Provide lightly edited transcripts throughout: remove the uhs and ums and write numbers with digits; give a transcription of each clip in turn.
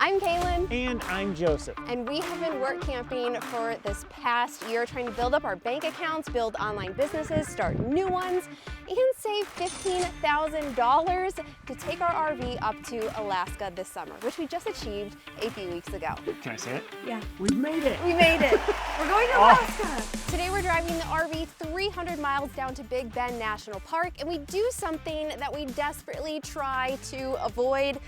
I'm Kaylin. And I'm Joseph. And we have been work camping for this past year, trying to build up our bank accounts, build online businesses, start new ones, and save $15,000 to take our RV up to Alaska this summer, which we just achieved a few weeks ago. Can I say it? Yeah. We've made it. We made it. We're going to Alaska. Today we're driving the RV 300 miles down to Big Bend National Park, and we do something that we desperately try to avoid,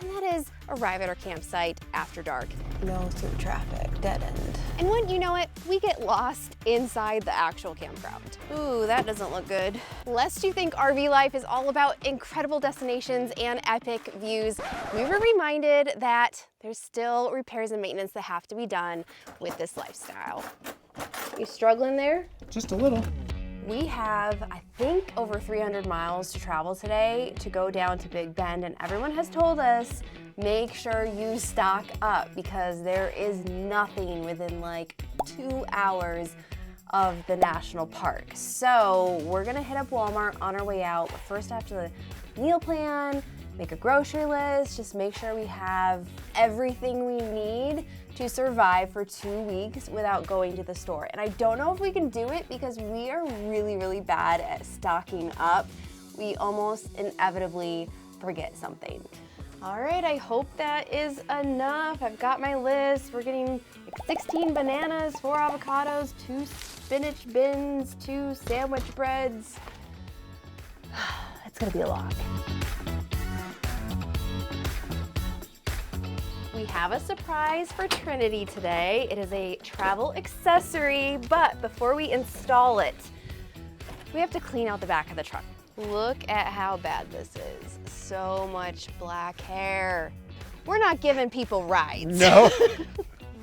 and that is arrive at our campsite after dark. No through traffic, dead end. And wouldn't you know it, we get lost inside the actual campground. Ooh, that doesn't look good. Lest you think RV life is all about incredible destinations and epic views, we were reminded that there's still repairs and maintenance that have to be done with this lifestyle. You struggling there? Just a little. We have, I think, over 300 miles to travel today to go down to Big Bend, and everyone has told us, make sure you stock up because there is nothing within like 2 hours of the national park. So we're gonna hit up Walmart on our way out. But first, I have to meal plan, make a grocery list, just make sure we have everything we need to survive for 2 weeks without going to the store. And I don't know if we can do it because we are really, really bad at stocking up. We almost inevitably forget something. All right, I hope that is enough. I've got my list. We're getting 16 bananas, 4 avocados, 2 spinach bins, 2 sandwich breads. It's gonna be a lot. We have a surprise for Trinity today. It is a travel accessory, but before we install it, we have to clean out the back of the truck. Look at how bad this is. So much black hair. We're not giving people rides. No.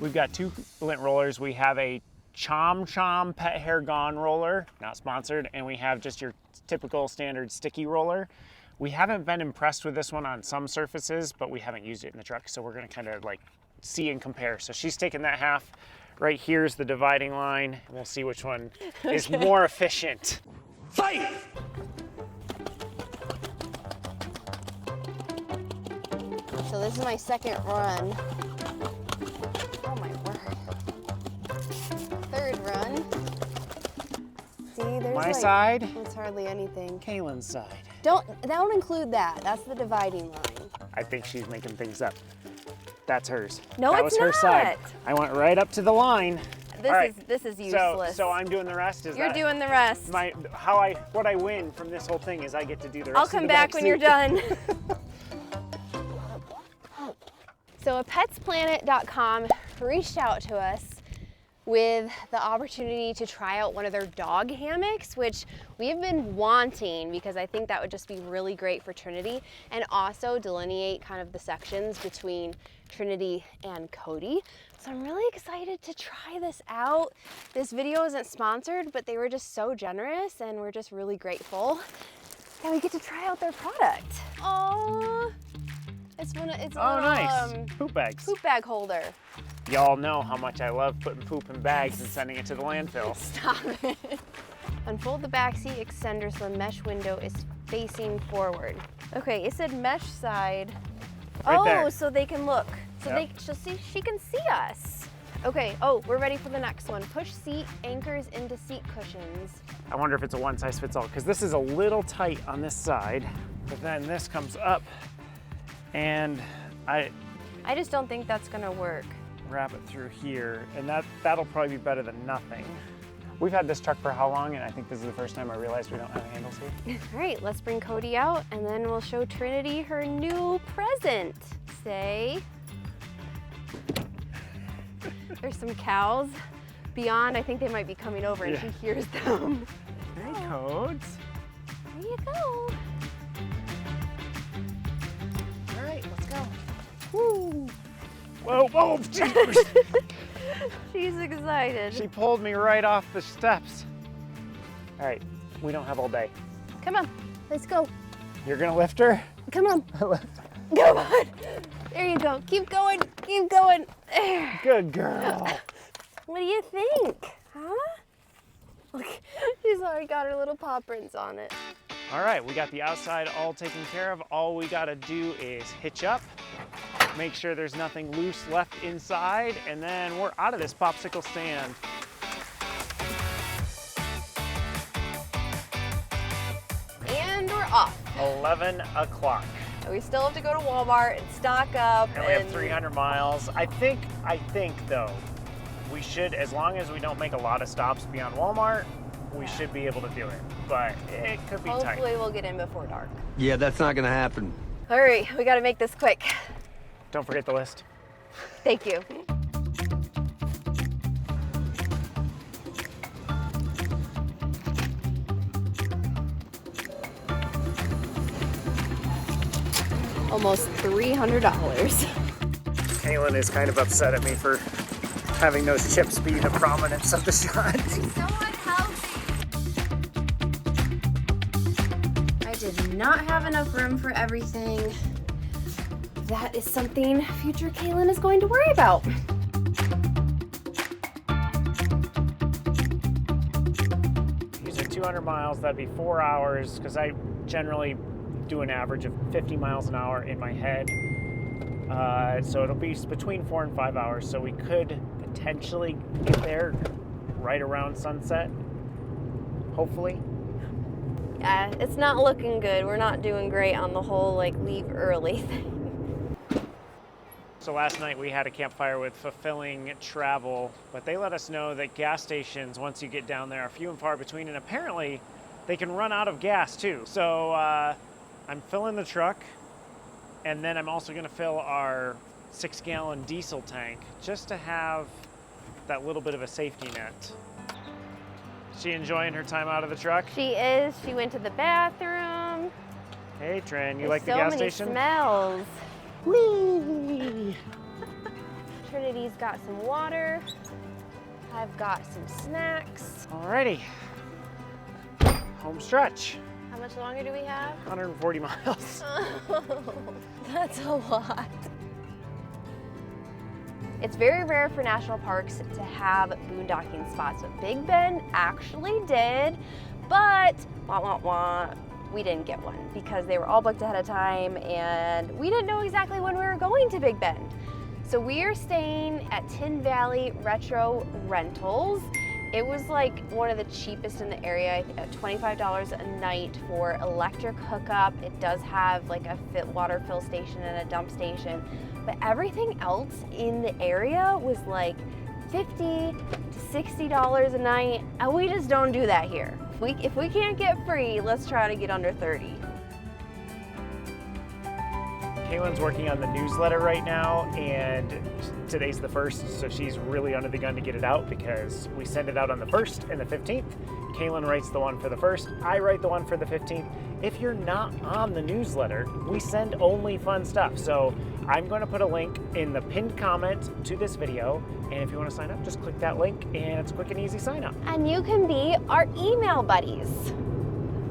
We've got 2 lint rollers. We have a Chom Chom Pet Hair Gone roller, not sponsored, and we have just your typical standard sticky roller. We haven't been impressed with this one on some surfaces, but we haven't used it in the truck, so we're gonna kind of like see and compare. So she's taking that half. Right here's the dividing line, and we'll see which one is more efficient. Fight! So this is my second run. Oh my word. Third run. See, there's My side, It's hardly anything. Kalyn's side. Don't include that. That's the dividing line. I think she's making things up. That's hers. No, that it's was her side. not. I went right up to the line. This is useless. So I'm doing the rest. You're doing the rest. What I win from this whole thing is I get to do the rest. I'll come back when you're done. So petsplanet.com reached out to us with the opportunity to try out one of their dog hammocks, which we've been wanting because I think that would just be really great for Trinity and also delineate kind of the sections between Trinity and Cody. So I'm really excited to try this out. This video isn't sponsored, but they were just so generous and we're just really grateful that we get to try out their product. Oh, it's nice. Poop bags. Poop bag holder. Y'all know how much I love putting poop in bags and sending it to the landfill. Stop it. Unfold the backseat extender so the mesh window is facing forward. Okay, it said mesh side. Right there. So they can look. So Yep. she can see us. Okay, oh, we're ready for the next one. Push seat anchors into seat cushions. I wonder if it's a one size fits all, because this is a little tight on this side, but then this comes up and I I just don't think that's gonna work. wrap it through here, and that'll probably be better than nothing. We've had this truck for how long, and I think this is the first time I realized we don't have handles here. All right, let's bring Cody out and then we'll show Trinity her new present. Say, there's some cows beyond. I think they might be coming over and Yeah. she hears them. Hey, Codes. There you go. All right, let's go. Woo. Whoa, whoa, jeepers. She's excited. She pulled me right off the steps. All right, we don't have all day. Come on, let's go. You're gonna lift her? Come on. Come on. There you go. Keep going. Keep going. There. Good girl. What do you think? Huh? Look, she's already got her little paw prints on it. All right, we got the outside all taken care of. All we gotta do is hitch up make sure there's nothing loose left inside, and then we're out of this popsicle stand. And we're off. 11 o'clock. We still have to go to Walmart and stock up. And we have 300 miles. I think though, we should, as long as we don't make a lot of stops beyond Walmart, we should be able to do it. But it could be tight. Hopefully we'll get in before dark. Yeah, that's not gonna happen. Hurry, we gotta make this quick. Don't forget the list. Thank you. Almost $300. Kalyn is kind of upset at me for having those chips be the prominence of the shot. So unhealthy. I did not have enough room for everything. That is something future Kalyn is going to worry about. These are 200 miles, that'd be 4 hours, because I generally do an average of 50 miles an hour in my head. So it'll be between 4 and 5 hours, so we could potentially get there right around sunset, hopefully. Yeah, it's not looking good. We're not doing great on the whole like leave early thing. So last night we had a campfire with fulfilling travel, but they let us know that gas stations, once you get down there, are few and far between, and apparently they can run out of gas too. So I'm filling the truck, and then I'm also gonna fill our 6-gallon diesel tank just to have that little bit of a safety net. She enjoying her time out of the truck? She is. She went to the bathroom. Hey Trin, you There's like the so gas many station? Smells. Whee! Trinity's got some water. I've got some snacks. Alrighty, home stretch. How much longer do we have? 140 miles. That's a lot. It's very rare for national parks to have boondocking spots. What Big Bend actually did, but we didn't get one because they were all booked ahead of time and we didn't know exactly when we were going to Big Bend. So we are staying at Tin Valley Retro Rentals. It was like one of the cheapest in the area, I think at $25 a night for electric hookup. It does have like a water fill station and a dump station, but everything else in the area was like $50 to $60 a night, and we just don't do that here. If we can't get free, let's try to get under 30. Kalyn's working on the newsletter right now, and today's the 1st, so she's really under the gun to get it out because we send it out on the 1st and the 15th. Kalyn writes the one for the 1st, I write the one for the 15th. If you're not on the newsletter, we send only fun stuff. So I'm going to put a link in the pinned comment to this video, and if you want to sign up, just click that link, and it's a quick and easy sign up. And you can be our email buddies.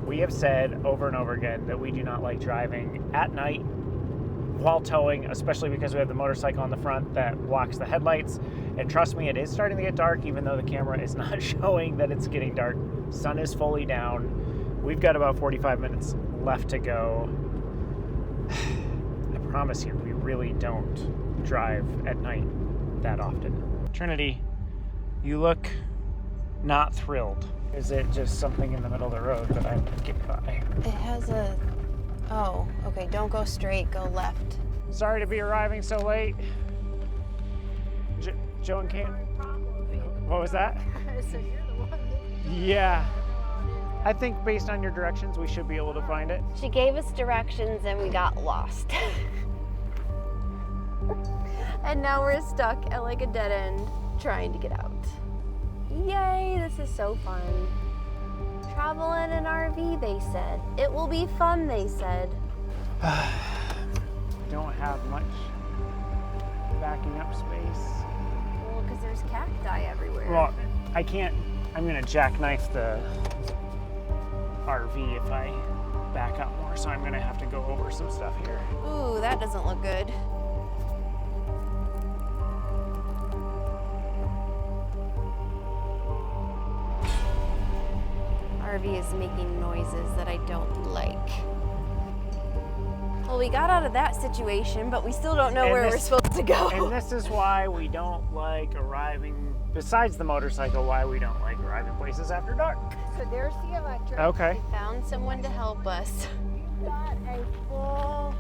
We have said over and over again that we do not like driving at night while towing, especially because we have the motorcycle on the front that blocks the headlights. And trust me, it is starting to get dark, even though the camera is not showing that it's getting dark. Sun is fully down. We've got about 45 minutes left to go. I promise you, we really don't drive at night that often. Trinity, you look not thrilled. Is it just something in the middle of the road that I get by? It has a... Oh, okay, don't go straight, go left. Sorry to be arriving so late. Joe and Kate? What was that? So you're the one that... Yeah. I think based on your directions, we should be able to find it. She gave us directions and we got lost. And now we're stuck at like a dead end trying to get out. Yay, this is so fun. Travel in an RV, they said. It will be fun, they said. Don't have much backing up space. Well, because there's cacti everywhere. Well, I can't, I'm gonna jackknife the RV if I back up more, so I'm gonna have to go over some stuff here. Ooh, that doesn't look good. RV is making noises that I don't like. Well, we got out of that situation, but we still don't know And where we're this- supposed to go. And this is why we don't like arriving, besides the motorcycle, why we don't like arriving places after dark. So there's the electric. Okay. Found someone to help us. You've got a full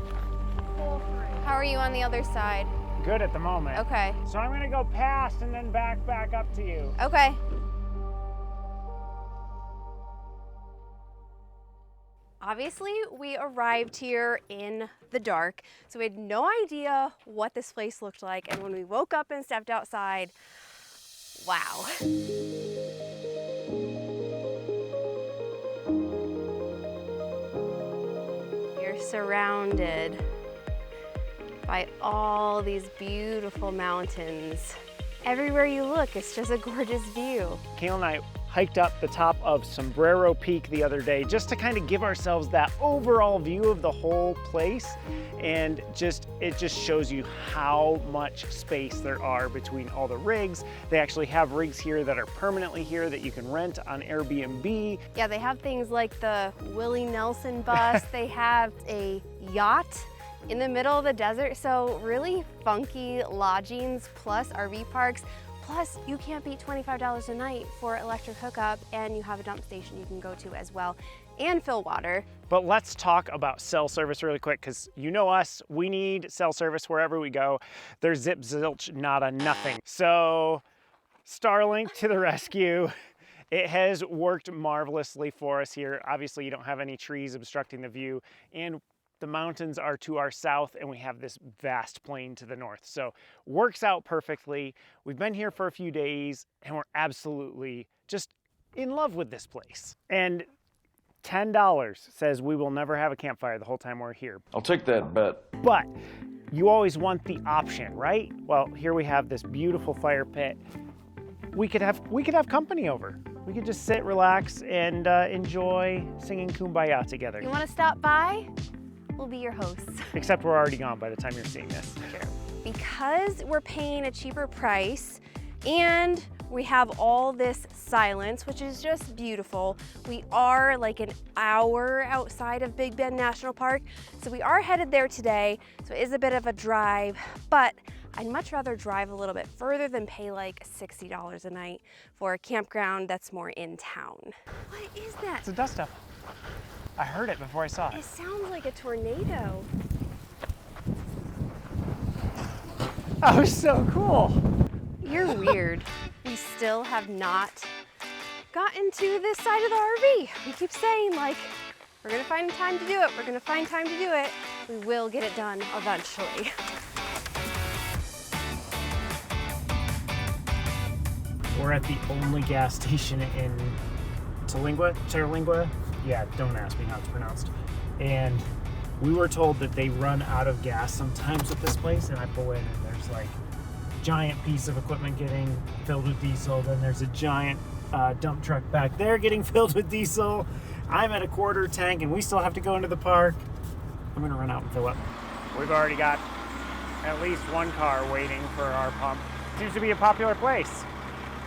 frame. How are you on the other side? Good at the moment. Okay. So I'm gonna go past and then back up to you. Okay. Obviously, we arrived here in the dark, so we had no idea what this place looked like. And when we woke up and stepped outside, wow. You're surrounded by all these beautiful mountains. Everywhere you look, it's just a gorgeous view. Kalyn and I hiked up the top of Sombrero Peak the other day just to kind of give ourselves that overall view of the whole place, and it just shows you how much space there are between all the rigs. They actually have rigs here that are permanently here that you can rent on Airbnb. Yeah, they have things like the Willie Nelson bus. They have a yacht in the middle of the desert. So really funky lodgings plus RV parks. Plus, you can't beat $25 a night for electric hookup, and you have a dump station you can go to as well and fill water. But let's talk about cell service really quick, because you know us, we need cell service wherever we go. There's zip, zilch, nada, nothing. So Starlink to the rescue. It has worked marvelously for us here. Obviously, you don't have any trees obstructing the view, and the mountains are to our south, and we have this vast plain to the north. So works out perfectly. We've been here for a few days, and we're absolutely just in love with this place. And $10 says we will never have a campfire the whole time we're here. I'll take that bet. But you always want the option, right? Well, here we have this beautiful fire pit. We could have company over. We could just sit, relax, and enjoy singing Kumbaya together. You want to stop by? We'll be your hosts. Except we're already gone by the time you're seeing this. Sure. Because we're paying a cheaper price and we have all this silence, which is just beautiful. We are like an hour outside of Big Bend National Park, so we are headed there today. So it is a bit of a drive, but I'd much rather drive a little bit further than pay like $60 a night for a campground that's more in town. What is that? It's a dust up. I heard it before I saw it. It sounds like a tornado. Oh, so cool. You're weird. We still have not gotten to this side of the RV. We keep saying like, we're gonna find time to do it. We're gonna find time to do it. We will get it done eventually. We're at the only gas station in Terlingua? Yeah, don't ask me how it's pronounced. And we were told that they run out of gas sometimes at this place, and I pull in and there's like giant piece of equipment getting filled with diesel. Then there's a giant dump truck back there getting filled with diesel. I'm at a quarter tank and we still have to go into the park. I'm gonna run out and fill up. We've already got at least one car waiting for our pump. Seems to be a popular place.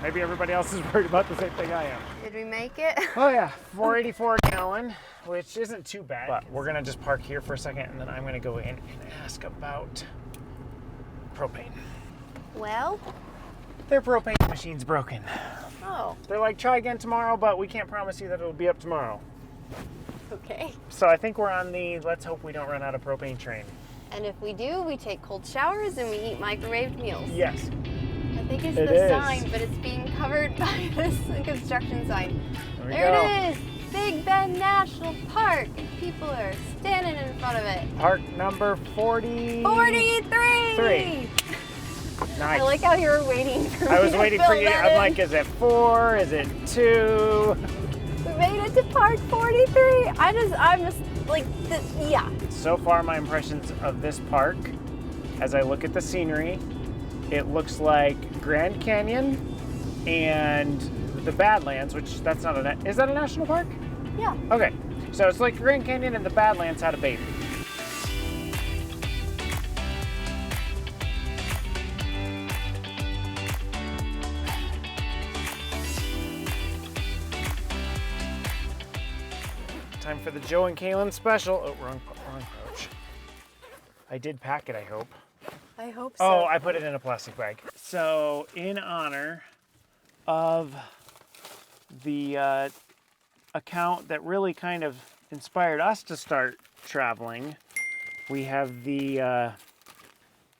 Maybe everybody else is worried about the same thing I am. Did we make it? Oh yeah, 484 gallon, which isn't too bad. But we're gonna just park here for a second and then I'm gonna go in and ask about propane. Well, Their propane machine's broken. oh, They're like, try again tomorrow, but we can't promise you that it'll be up tomorrow. okay. So I think we're on the let's hope we don't run out of propane train. And if we do, we take cold showers and we eat microwaved meals. Yes. I think it's It the is. sign, but it's being covered by this construction sign. There we There go. it is, Big Bend National Park, and people are standing in front of it. Park number 43. 43! Nice. I like how you were waiting for me I was to waiting fill for you. that I'm in. like, is it 4? Is it 2? We made it to Park 43. I'm just like, yeah. So far, my impressions of this park, as I look at the scenery, it looks like Grand Canyon and the Badlands, which that's not is that a national park? Yeah. Okay, so it's like Grand Canyon and the Badlands had a baby. Time for the Joe and Kalyn special. Oh, wrong pouch. I did pack it, I hope. I hope so. Oh, I put it in a plastic bag. So in honor of the account that really kind of inspired us to start traveling, we have the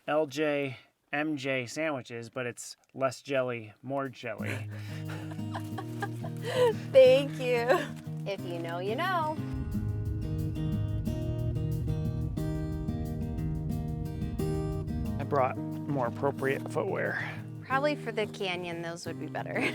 LJ MJ sandwiches, but it's less jelly, more jelly. Thank you. If you know, you know. I brought more appropriate footwear. Probably for the canyon, those would be better.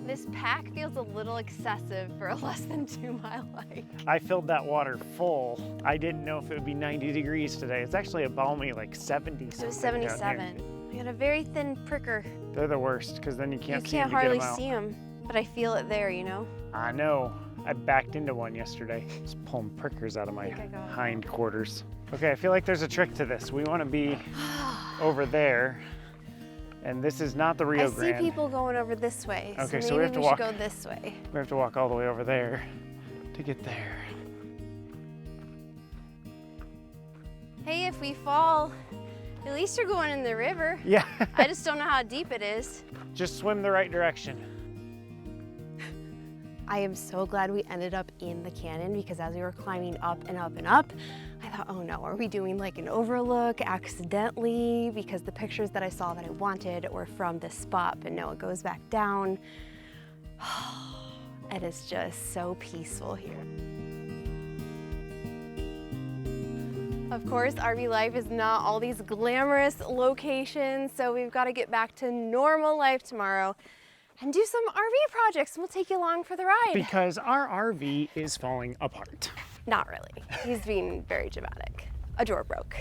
This pack feels a little excessive for a less than 2-mile hike. I filled that water full. I didn't know if it would be 90 degrees today. It's actually a balmy like 70 something. It was down here. 77. I got a very thin pricker. They're the worst because then you can't see You them can't to get hardly them out. see them, but I feel it there, you know? I know. I backed into one yesterday. Just pulling prickers out of my I think I got it. hind quarters. Okay, I feel like there's a trick to this. We want to be over there, and this is not the Rio I see Grande. people going over this way. Okay, so so maybe we have to should walk- go this way. We have to walk all the way over there to get there. Hey, if we fall, at least you're going in the river. Yeah, I just don't know how deep it is. just swim the right direction. I am so glad we ended up in the canyon because as we were climbing up and up and up, I thought, oh no, are we doing like an overlook accidentally? Because the pictures that I saw that I wanted were from this spot, but no, it goes back down. It is just so peaceful here. Of course, RV life is not all these glamorous locations, so we've got to get back to normal life tomorrow and do some RV projects, and we'll take you along for the ride. Because our RV is falling apart. Not really. He's being very dramatic. A drawer broke.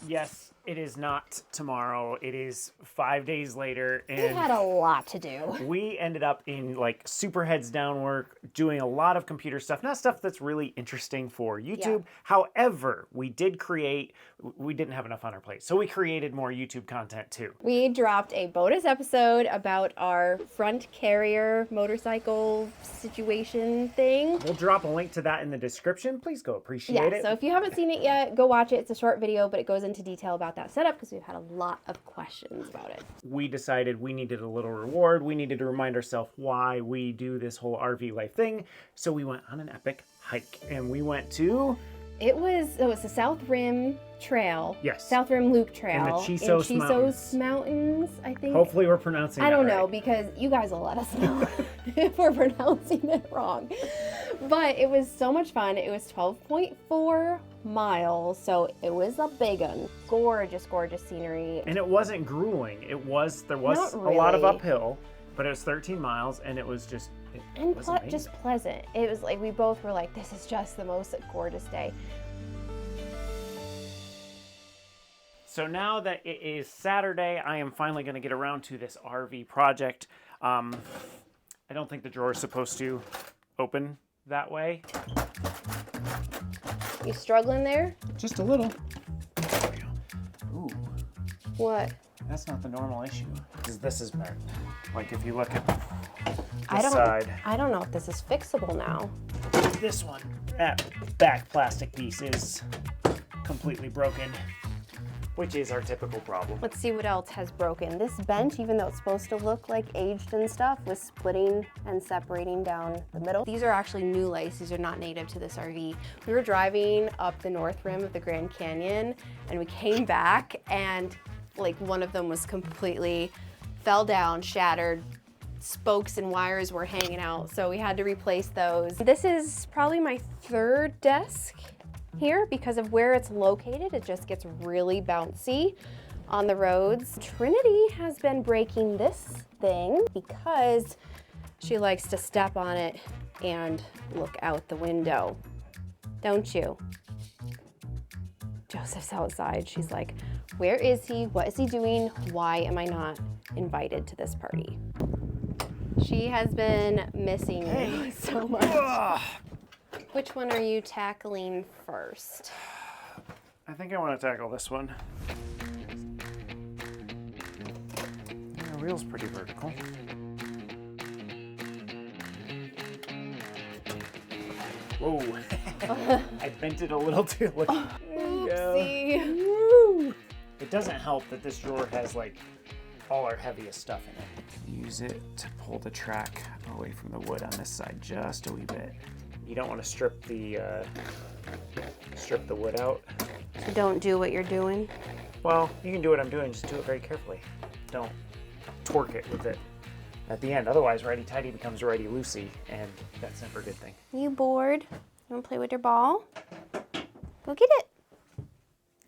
Yes, it is not tomorrow. It is 5 days later, We and had a lot to do. we ended up in like super heads down work, doing a lot of computer stuff, not stuff that's really interesting for YouTube. However, we didn't have enough on our plate. So we created more YouTube content too. We dropped a bonus episode about our front carrier motorcycle situation thing. We'll drop a link to that in the description. Please go appreciate it. So if you haven't seen it yet, go watch it. It's a short video, but it goes into detail about that setup because we've had a lot of questions about it. We decided we needed a little reward. We needed to remind ourselves why we do this whole RV life thing. So we went on an epic hike, and we went to... It was the South Rim Trail. Yes. South Rim Loop Trail. In the Chisos Mountains, I think. Hopefully we're pronouncing I that don't know right. because you guys will let us know if we're pronouncing it wrong. But it was so much fun. It was 12.4 miles, so it was a big one. Gorgeous, gorgeous scenery. And it wasn't grueling. There was Not a lot of really. uphill, but it was 13 miles, and it was just... And was just pleasant. It was like we both were like, this is just the most gorgeous day. So now that it is Saturday, I am finally going to get around to this RV project. I don't think the drawer is supposed to open that way. You struggling there? Just a little. There we go. Ooh, What? that's not the normal issue. Because this is bent. Like if you look at I this don't side, I don't know if this is fixable now. this one, that back plastic piece is completely broken, which is our typical problem. Let's see what else has broken. This bench, even though it's supposed to look like aged and stuff, was splitting and separating down the middle. These are actually new lights. These are not native to this RV. We were driving up the north rim of the Grand Canyon and we came back and like one of them was completely fell down, shattered. Spokes and wires were hanging out, so we had to replace those. This is probably my third desk here because of where it's located. It just gets really bouncy on the roads. Trinity has been breaking this thing because she likes to step on it and look out the window. Don't you? Joseph's outside. She's like, where is he? What is he doing? Why am I not invited to this party? She has been missing you so much. Ugh. Which one are you tackling first? I think I want to tackle this one. The wheel's pretty vertical. Whoa. I I bent it a little too. Look. There you go. Oopsie. It doesn't help that this drawer has like all our heaviest stuff in it. Use it to pull the track away from the wood on this side just a wee bit. You don't want to strip the wood out. Don't do what you're doing. Well, you can do what I'm doing, just do it very carefully. Don't torque it with it at the end. Otherwise, righty-tighty becomes righty-loosey, and that's never a good thing. You bored? You want to play with your ball? Go get it.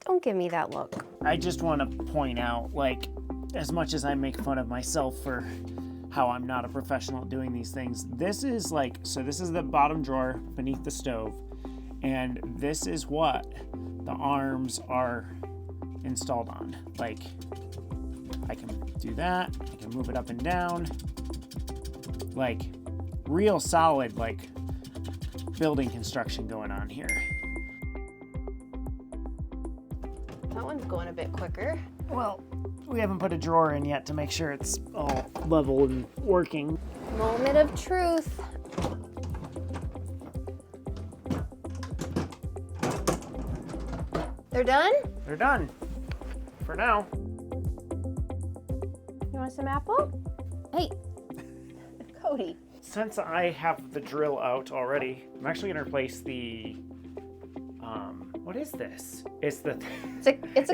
Don't give me that look. I just want to point out, like, as much as I make fun of myself for how I'm not a professional at doing these things, this is like, so this is the bottom drawer beneath the stove, and this is what the arms are installed on. Like, I can do that, I can move it up and down, like, real solid, like, building construction going on here. That one's going a bit quicker. Well, we haven't put a drawer in yet to make sure it's all level and working. Moment of truth. They're done? They're done. For now. You want some apple? Hey, Cody. Since I have the drill out already, I'm actually gonna replace the, what is this? It's a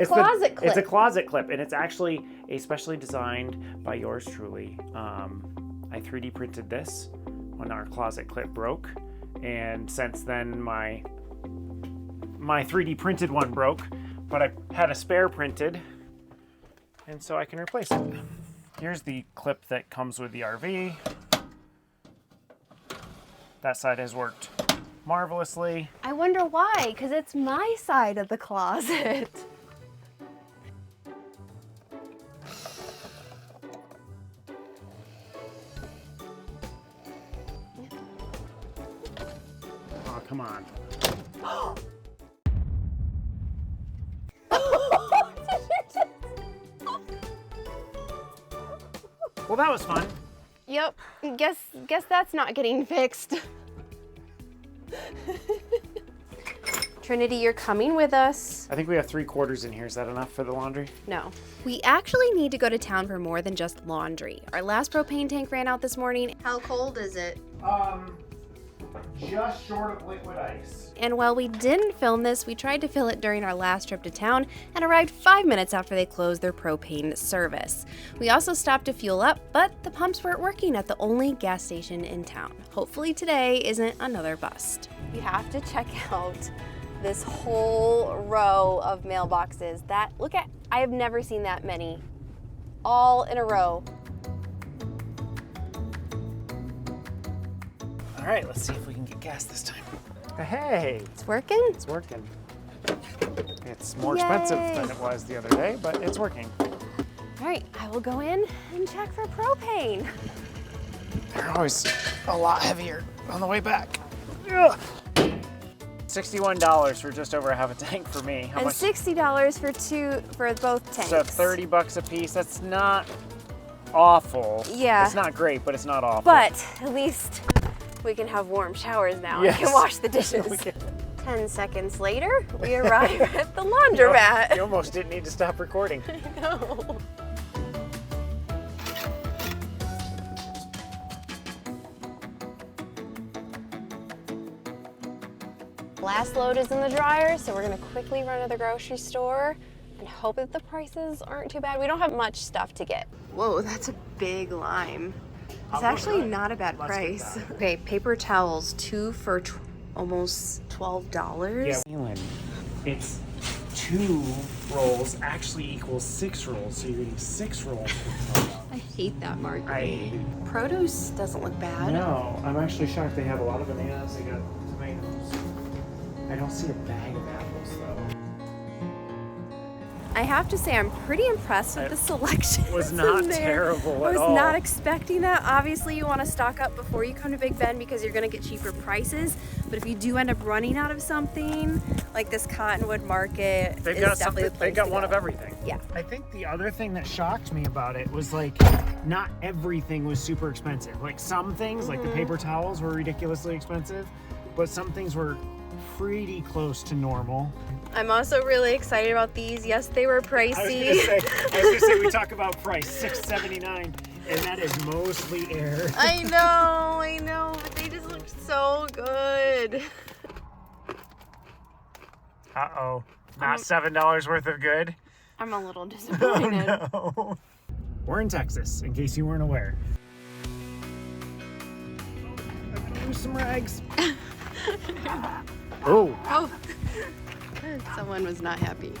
closet clip. It's a closet clip, and it's actually a specially designed by yours truly. I 3D printed this when our closet clip broke, and since then my 3D printed one broke, but I had a spare printed, and so I can replace it. Here's the clip that comes with the RV. That side has worked marvelously. I wonder why, because it's my side of the closet. Oh, come on. Well, that was fun. Yep, guess that's not getting fixed. Trinity, you're coming with us. I think we have 3/4 in here. Is that enough for the laundry? No. We actually need to go to town for more than just laundry. Our last propane tank ran out this morning. How cold is it? Just short of liquid ice. And while we didn't film this, we tried to fill it during our last trip to town and arrived 5 minutes after they closed their propane service. We also stopped to fuel up, but the pumps weren't working at the only gas station in town. Hopefully today isn't another bust. You have to check out this whole row of mailboxes. I have never seen that many, all in a row. All right, let's see if we can get gas this time. Hey, It's working? it's working. It's more expensive than it was the other day, but it's working. All right, I will go in and check for propane. They're always a lot heavier on the way back. Ugh. $61 for just over a half a tank for me. How And much? $60 for both tanks. So $30 a piece. That's not awful. Yeah. It's not great, but it's not awful. But at least we can have warm showers now. Yes. We can wash the dishes. We can- 10 seconds later, we arrive at the laundromat. You almost didn't need to stop recording. No. Last load is in the dryer, so we're gonna quickly run to the grocery store and hope that the prices aren't too bad. We don't have much stuff to get. Whoa, that's a big lime. It's actually not a bad price. Okay, paper towels, 2 for almost $12. Yeah, Kalyn, it's 2 rolls actually equals 6 rolls, so you're getting 6 rolls for $12. I hate that market. I hate it. Produce doesn't look bad. No, I'm actually shocked they have a lot of bananas. They got tomatoes. I don't see a bag of apples though. I have to say, I'm pretty impressed with the selection. It was not terrible I at was all. not expecting that. Obviously, you want to stock up before you come to Big Bend because you're going to get cheaper prices. But if you do end up running out of something, like this Cottonwood Market, They've is got definitely something. the They place got to one go. of everything. Yeah. I think the other thing that shocked me about it was like, not everything was super expensive. Like some things, like the paper towels, were ridiculously expensive, but some things were pretty close to normal. I'm also really excited about these. Yes, they were pricey. I was gonna say we talk about price, $6.79, and that is mostly air. I know, but they just look so good. Uh-oh, not $7 worth of good. I'm a little disappointed. Oh, no. We're in Texas, in case you weren't aware. I'm gonna lose some rags. Oh. Oh, someone was not happy.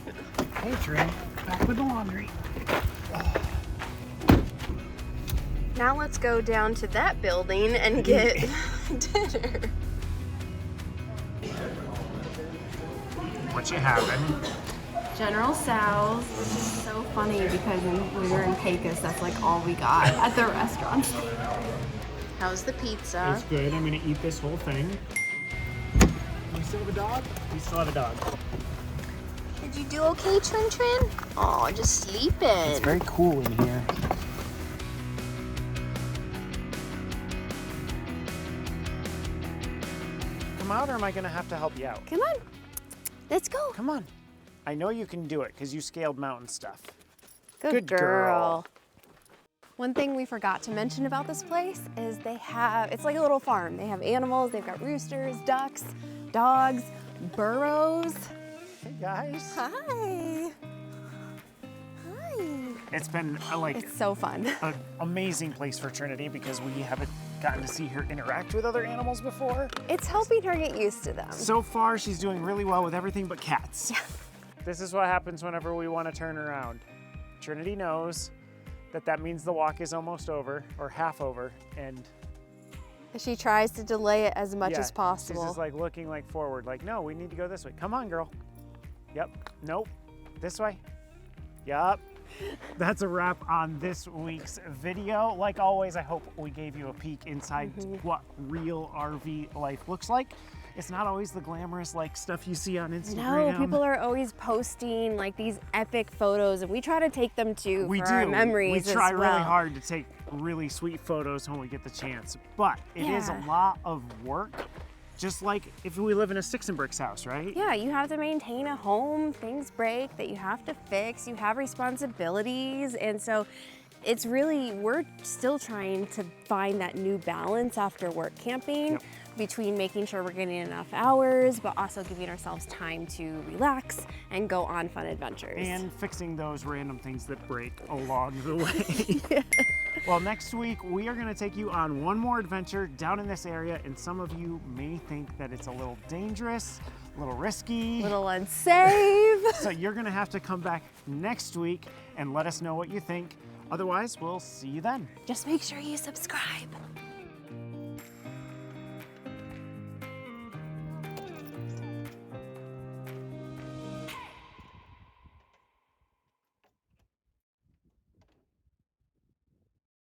Hey, Trin, back with the laundry. Now let's go down to that building and get dinner. What you having? General Tso's, which is so funny because when we were in Pecos, that's like all we got at the restaurants. How's the pizza? It's good. I'm gonna eat this whole thing. You still have a dog? We still have a dog. Did you do okay, Trin Trin? Oh, just sleeping. It's very cool in here. Come out, or am I gonna have to help you out? Come on, let's go. Come on. I know you can do it because you scaled mountain stuff. Good girl. One thing we forgot to mention about this place is it's like a little farm. They have animals, they've got roosters, ducks, dogs, burros. Hey guys. Hi. Hi. It's been It's so fun. an amazing place for Trinity because we haven't gotten to see her interact with other animals before. It's helping her get used to them. So far, she's doing really well with everything but cats. Yeah. This is what happens whenever we want to turn around. Trinity knows that means the walk is almost over, or half over, and She tries to delay it as much yeah, as possible. she's just like looking like forward, like, no, we need to go this way. Come on, girl. Yep. Nope. This way. Yup. That's a wrap on this week's video. Like always, I hope we gave you a peek inside what real RV life looks like. It's not always the glamorous stuff you see on Instagram. No, people are always posting like these epic photos, and we try to take them too We for do. our memories We as try well. really hard to take really sweet photos when we get the chance, but it is a Yeah. lot of work. Just like if we live in a sticks and bricks house, right? Yeah, you have to maintain a home, things break that you have to fix, you have responsibilities, and so it's really, we're still trying to find that new balance after work camping between making sure we're getting enough hours, but also giving ourselves time to relax and go on fun adventures. And fixing those random things that break along the way. Well, next week we are going to take you on one more adventure down in this area, and some of you may think that it's a little dangerous, a little risky, A little unsafe. so you're going to have to come back next week and let us know what you think. Otherwise, we'll see you then. Just make sure you subscribe.